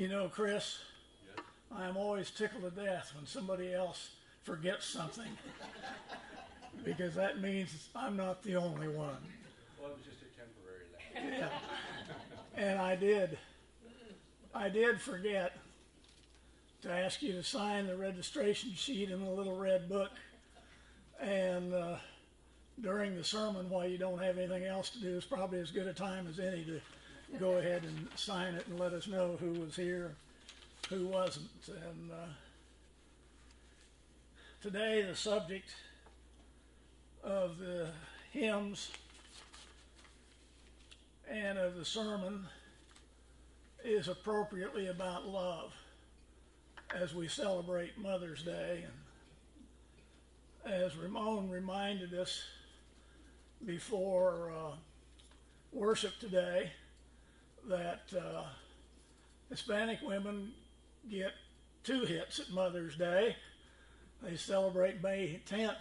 know, Chris, Yes. I am always tickled to death when somebody else forgets something because that means I'm not the only one. Well, it was just a temporary lapse. Yeah. And I did forget to ask you to sign the registration sheet in the little red book. And during the sermon, while you don't have anything else to do, is probably as good a time as any to go ahead and sign it and let us know who was here, who wasn't. And today the subject of the hymns and of the sermon is appropriately about love as we celebrate Mother's Day. And as Ramon reminded us before worship today, that Hispanic women get two hits at Mother's Day. They celebrate May 10th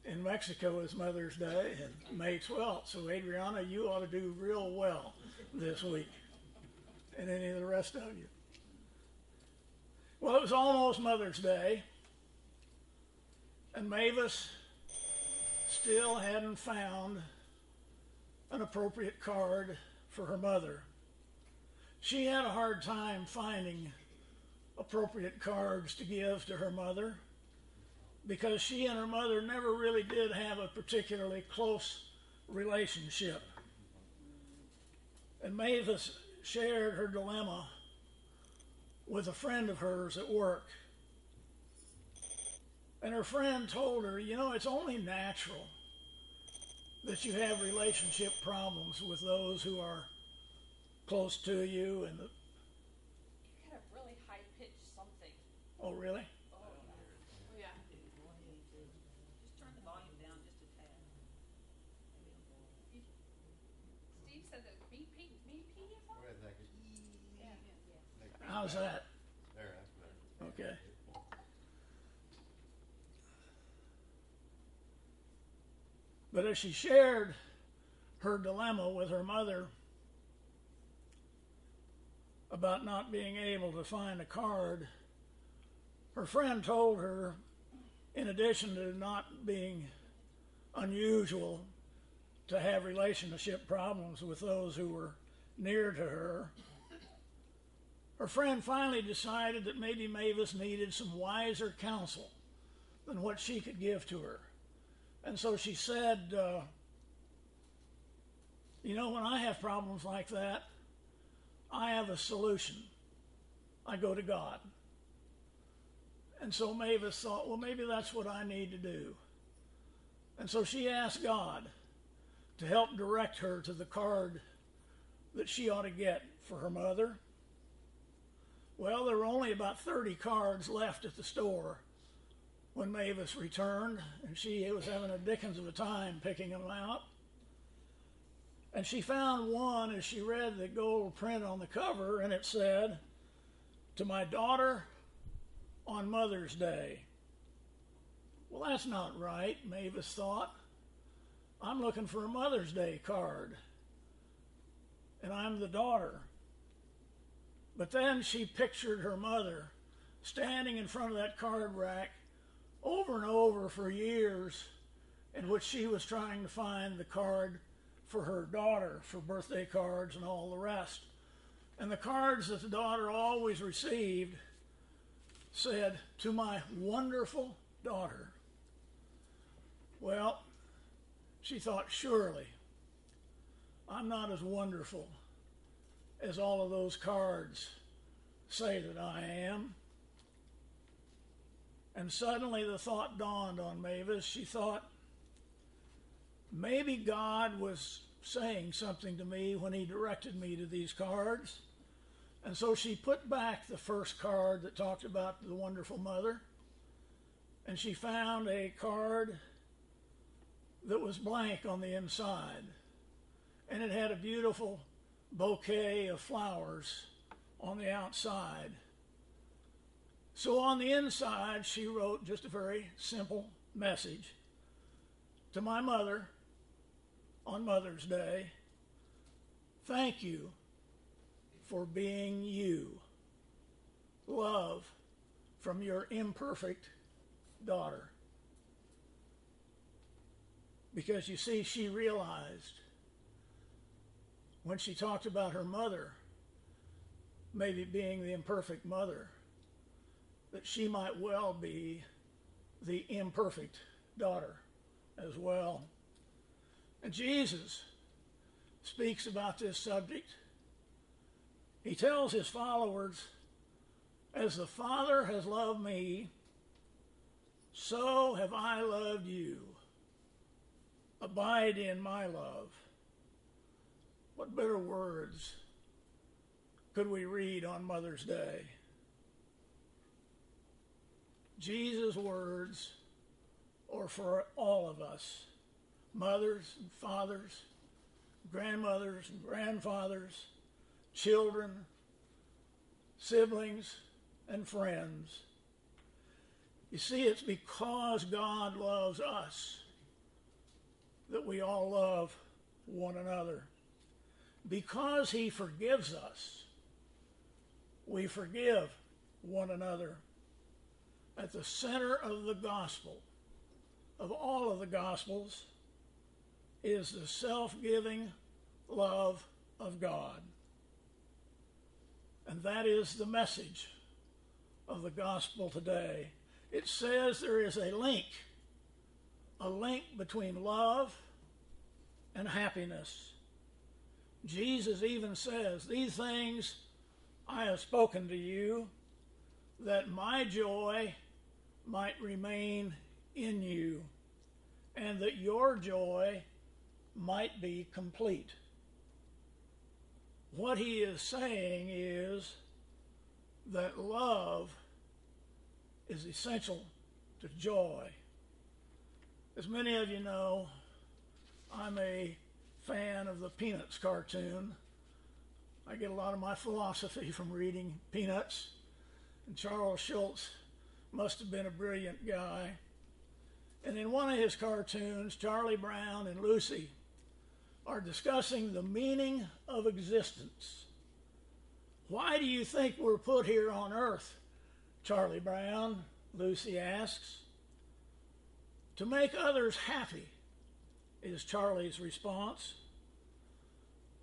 in Mexico as Mother's Day and May 12th. So Adriana, you ought to do real well this week, and any of the rest of you. Well, it was almost Mother's Day, and Mavis still hadn't found an appropriate card for her mother. She had a hard time finding appropriate cards to give to her mother because she and her mother never really did have a particularly close relationship. And Mavis shared her dilemma with a friend of hers at work. And her friend told her, you know, it's only natural that you have relationship problems with those who are close to you. And You had a really high-pitched something. oh, really? Oh, yeah. Just turn the volume down just a tad. Steve said that BP is on? Wait, thank you. Yeah. How's that? There, that's better. Okay. But as she shared her dilemma with her mother about not being able to find a card, her friend told her, in addition to not being unusual to have relationship problems with those who were near to her, her friend finally decided that maybe Mavis needed some wiser counsel than what she could give to her. And so she said, you know, when I have problems like that, I have a solution. I go to God. And so Mavis thought, well, maybe that's what I need to do. And so she asked God to help direct her to the card that she ought to get for her mother. Well, there were only about 30 cards left at the store when Mavis returned, and she was having a dickens of a time picking them out. And she found one as she read the gold print on the cover, and it said, "To my daughter on Mother's Day." Well, that's not right, Mavis thought. I'm looking for a Mother's Day card, and I'm the daughter. But then she pictured her mother standing in front of that card rack over and over for years, in which she was trying to find the card for her daughter, for birthday cards and all the rest. And the cards that the daughter always received said, "To my wonderful daughter." Well, she thought, surely I'm not as wonderful as all of those cards say that I am. And suddenly the thought dawned on Mavis. She thought, maybe God was saying something to me when he directed me to these cards. And so she put back the first card that talked about the wonderful mother, and she found a card that was blank on the inside, and it had a beautiful bouquet of flowers on the outside. So on the inside, she wrote just a very simple message. To my mother on Mother's Day, thank you for being you. love from your imperfect daughter. Because you see, she realized when she talked about her mother maybe being the imperfect mother, that she might well be the imperfect daughter as well. And Jesus speaks about this subject. He tells his followers, as the Father has loved me, so have I loved you. Abide in my love. What better words could we read on Mother's Day? Jesus' words are for all of us, mothers and fathers, grandmothers and grandfathers, children, siblings, and friends. You see, it's because God loves us that we all love one another. Because he forgives us, we forgive one another. At the center of the gospel, of all of the gospels, is the self-giving love of God. And that is the message of the gospel today. It says there is a link between love and happiness. Jesus even says, these things I have spoken to you, that my joy might remain in you, and that your joy might be complete. What he is saying is that love is essential to joy. As many of you know, I'm a fan of the Peanuts cartoon. I get a lot of my philosophy from reading Peanuts, and Charles Schulz must have been a brilliant guy. And in one of his cartoons, Charlie Brown and Lucy are discussing the meaning of existence. Why do you think we're put here on earth, Charlie Brown? Lucy asks. To make others happy, is Charlie's response.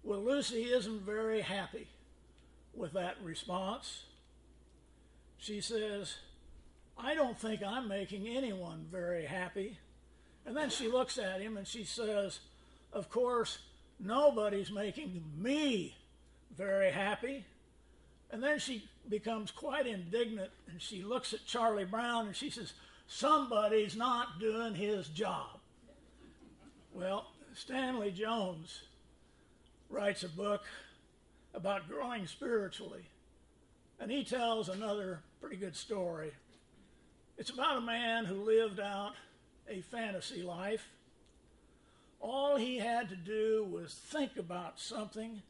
Well, Lucy isn't very happy with that response. She says, I don't think I'm making anyone very happy. And then she looks at him and she says, of course, nobody's making me very happy. And then she becomes quite indignant and she looks at Charlie Brown and she says, somebody's not doing his job. Well, Stanley Jones writes a book about growing spiritually, and he tells another pretty good story. It's about a man who lived out a fantasy life. All he had to do was think about something,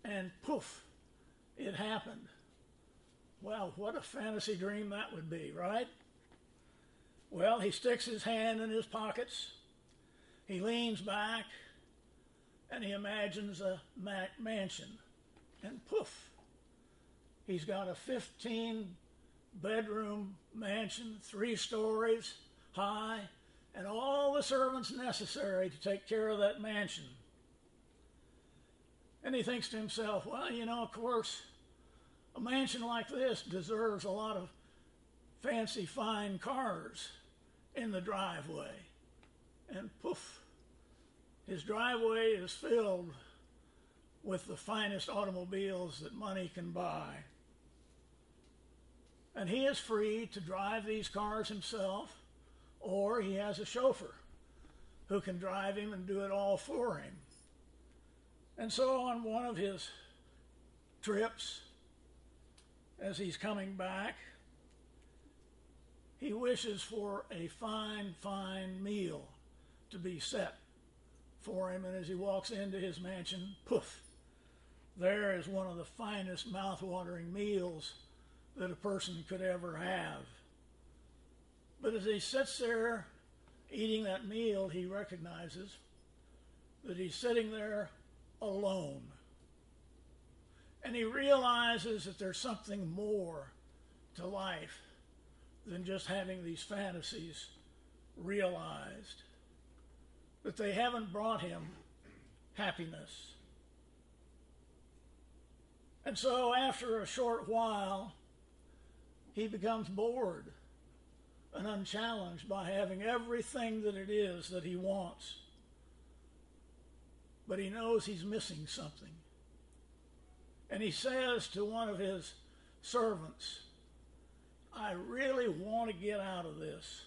and poof, it happened. Well, what a fantasy dream that would be, right? Well, he sticks his hand in his pockets, he leans back, and he imagines a mansion, and poof, he's got a 15-bedroom mansion, 3 stories high, and all the servants necessary to take care of that mansion. And he thinks to himself, well, you know, of course, a mansion like this deserves a lot of fancy, fine cars in the driveway. And poof, his driveway is filled with the finest automobiles that money can buy. And he is free to drive these cars himself, or he has a chauffeur who can drive him and do it all for him. And so on one of his trips, as he's coming back, he wishes for a fine, fine meal to be set for him. And as he walks into his mansion, poof, there is one of the finest mouth-watering meals that a person could ever have. But as he sits there eating that meal, he recognizes that he's sitting there alone. And he realizes that there's something more to life than just having these fantasies realized, that they haven't brought him happiness. And so after a short while, he becomes bored and unchallenged by having everything that it is that he wants. But he knows he's missing something. And he says to one of his servants, I really want to get out of this.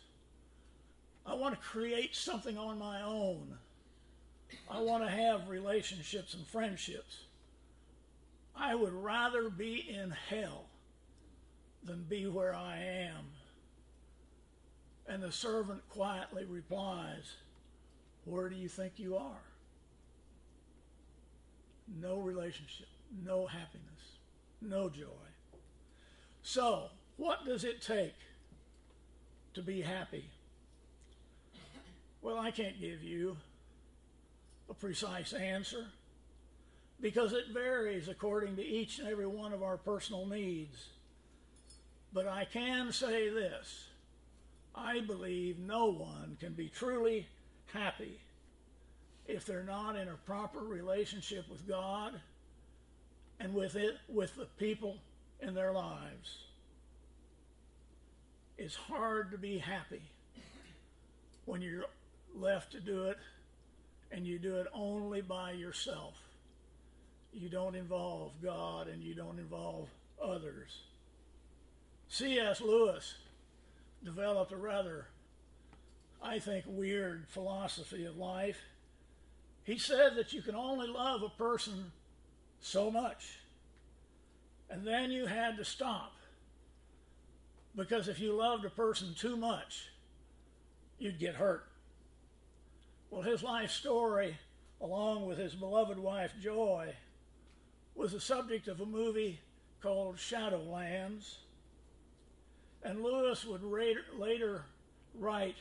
I want to create something on my own. I want to have relationships and friendships. I would rather be in hell than be where I am. And the servant quietly replies, where do you think you are? No relationship, no happiness, no joy. So, what does it take to be happy? Well, I can't give you a precise answer because it varies according to each and every one of our personal needs. But I can say this. I believe no one can be truly happy if they're not in a proper relationship with God and with the people in their lives. It's hard to be happy when you're left to do it and you do it only by yourself. You don't involve God and you don't involve others. C.S. Lewis developed a rather, I think, weird philosophy of life. He said that you can only love a person so much, and then you had to stop, because if you loved a person too much, you'd get hurt. Well, his life story, along with his beloved wife Joy, was the subject of a movie called Shadowlands. And Lewis would later write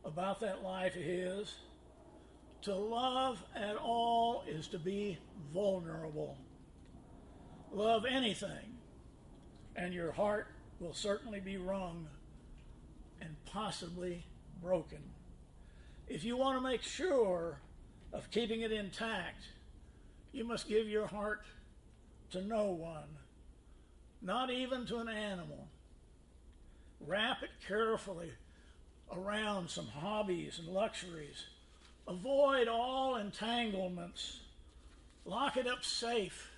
about that life of his. To love at all is to be vulnerable. Love anything, and your heart will certainly be wrung and possibly broken. If you want to make sure of keeping it intact, you must give your heart to no one, not even to an animal. Wrap it carefully around some hobbies and luxuries. Avoid all entanglements. Lock it up safe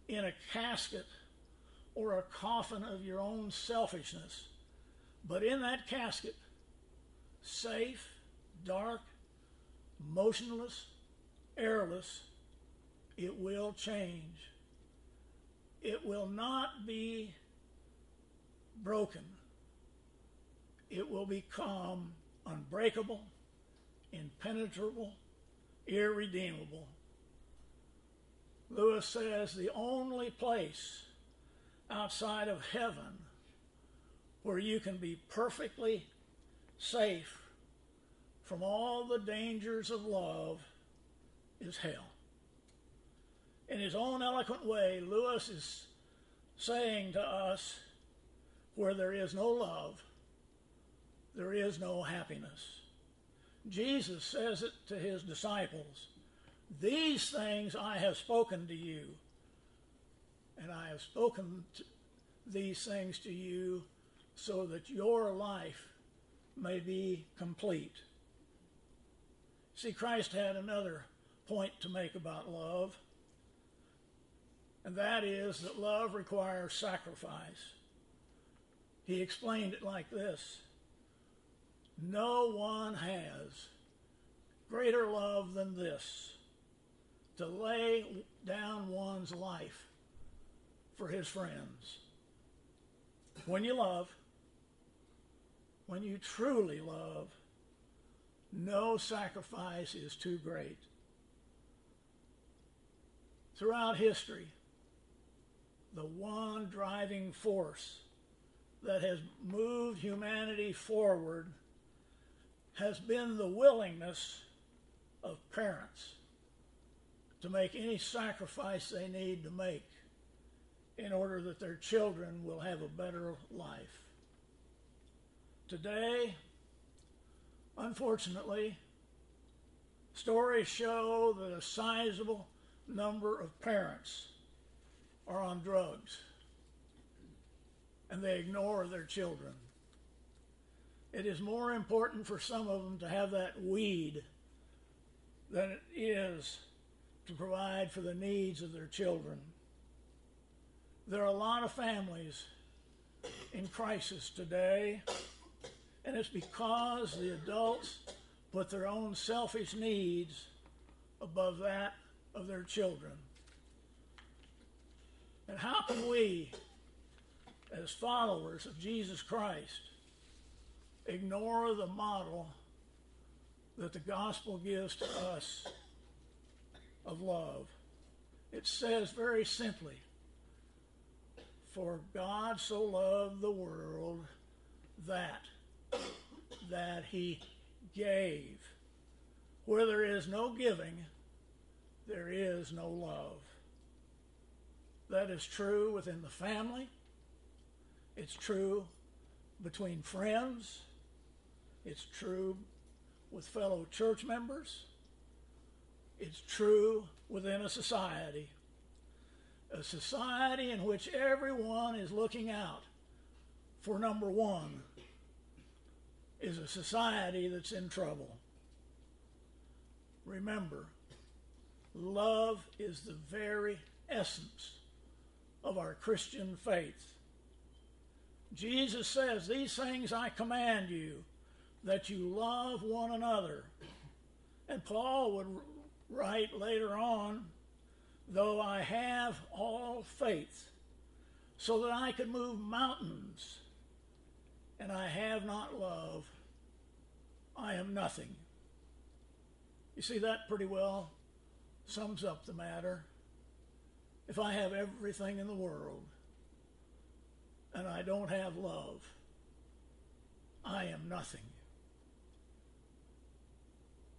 in a casket or a coffin of your own selfishness. But in that casket, safe, dark, motionless, airless, it will change. It will not be broken. It will become unbreakable, impenetrable, irredeemable. Lewis says the only place outside of heaven where you can be perfectly safe from all the dangers of love is hell. In his own eloquent way, Lewis is saying to us, where there is no love, there is no happiness. Jesus says it to his disciples, these things I have spoken to you, and I have spoken these things to you so that your life may be complete. See, Christ had another point to make about love, and that is that love requires sacrifice. He explained it like this: no one has greater love than this, to lay down one's life for his friends. When you love, when you truly love, no sacrifice is too great. Throughout history, the one driving force that has moved humanity forward has been the willingness of parents to make any sacrifice they need to make in order that their children will have a better life. Today, unfortunately, stories show that a sizable number of parents are on drugs and they ignore their children. It is more important for some of them to have that weed than it is to provide for the needs of their children. There are a lot of families in crisis today, and it's because the adults put their own selfish needs above that of their children. And how can we, as followers of Jesus Christ, ignore the model that the gospel gives to us of love? It says very simply, for God so loved the world that he gave. Where there is no giving, there is no love. That is true within the family. It's true between friends. It's true with fellow church members. It's true within a society. A society in which everyone is looking out for number one is a society that's in trouble. Remember, love is the very essence of our Christian faith. Jesus says, "These things I command you, that you love one another." And Paul would write later on, "Though I have all faith, so that I could move mountains, and I have not love, I am nothing." You see, that pretty well sums up the matter. If I have everything in the world, and I don't have love, I am nothing.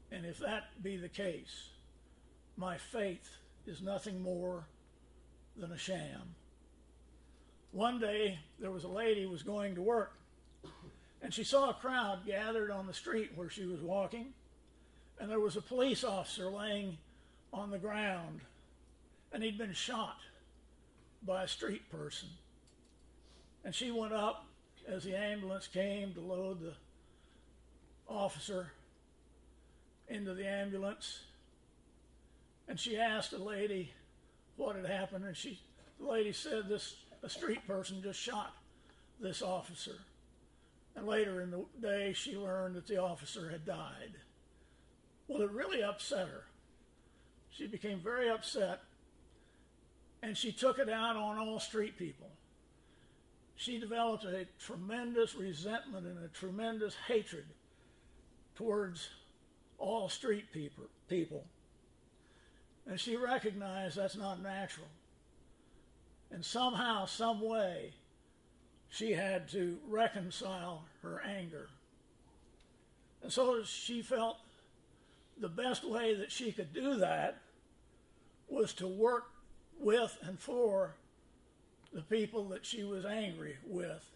And if that be the case, my faith is nothing more than a sham. One day, there was a lady who was going to work, and she saw a crowd gathered on the street where she was walking, and there was a police officer laying on the ground, and he'd been shot by a street person. And she went up as the ambulance came to load the officer into the ambulance, and she asked the lady what had happened, and the lady said a street person just shot this officer. And later in the day, she learned that the officer had died. Well, it really upset her. She became very upset, and she took it out on all street people. She developed a tremendous resentment and a tremendous hatred towards all street people. And she recognized that's not natural. And somehow, some way, she had to reconcile her anger. And so she felt the best way that she could do that was to work with and for the people that she was angry with.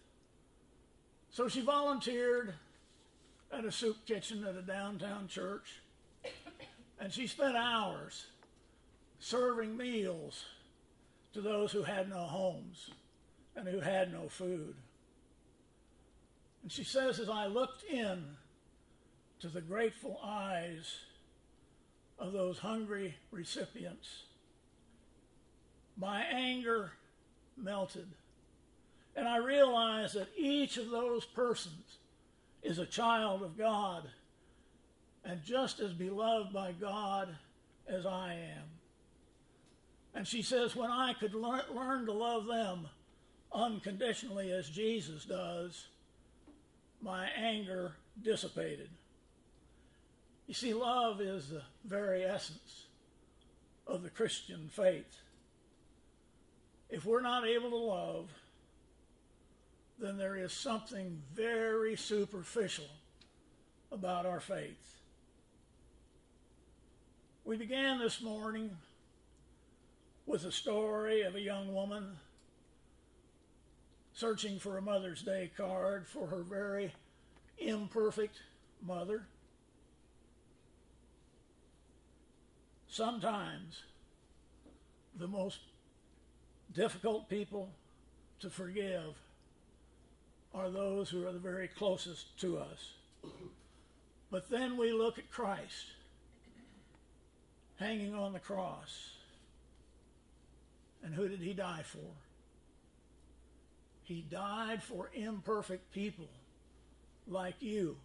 So she volunteered at a soup kitchen at a downtown church, and she spent hours serving meals to those who had no homes and who had no food. And she says, as I looked in to the grateful eyes of those hungry recipients, my anger melted. And I realized that each of those persons is a child of God and just as beloved by God as I am. And she says, when I could learn to love them unconditionally as Jesus does, my anger dissipated. You see, love is the very essence of the Christian faith. If we're not able to love, then there is something very superficial about our faith. We began this morning with a story of a young woman searching for a Mother's Day card for her very imperfect mother. Sometimes the most difficult people to forgive are those who are the very closest to us. But then we look at Christ hanging on the cross. And who did he die for? He died for imperfect people like you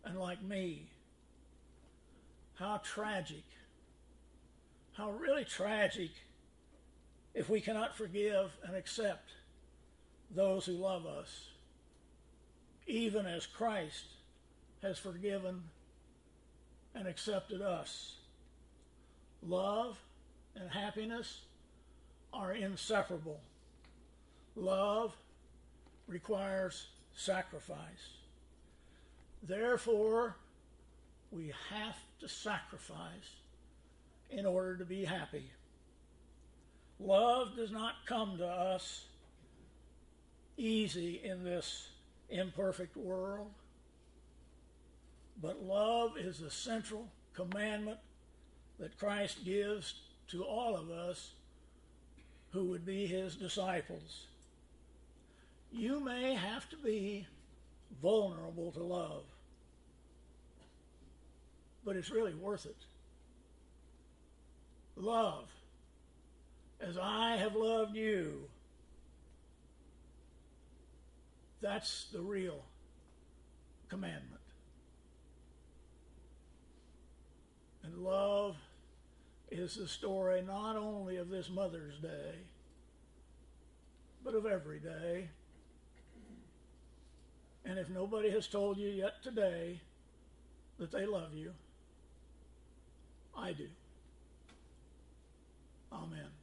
and like me. How tragic. How really tragic if we cannot forgive and accept those who love us, even as Christ has forgiven and accepted us. Love and happiness are inseparable. Love requires sacrifice. Therefore, we have to sacrifice in order to be happy. Love does not come to us easy in this imperfect world, but love is the central commandment that Christ gives to all of us who would be his disciples. You may have to be vulnerable to love, but it's really worth it. Love as I have loved you. That's the real commandment. And love is the story not only of this Mother's Day, but of every day. And if nobody has told you yet today that they love you, I do. Amen.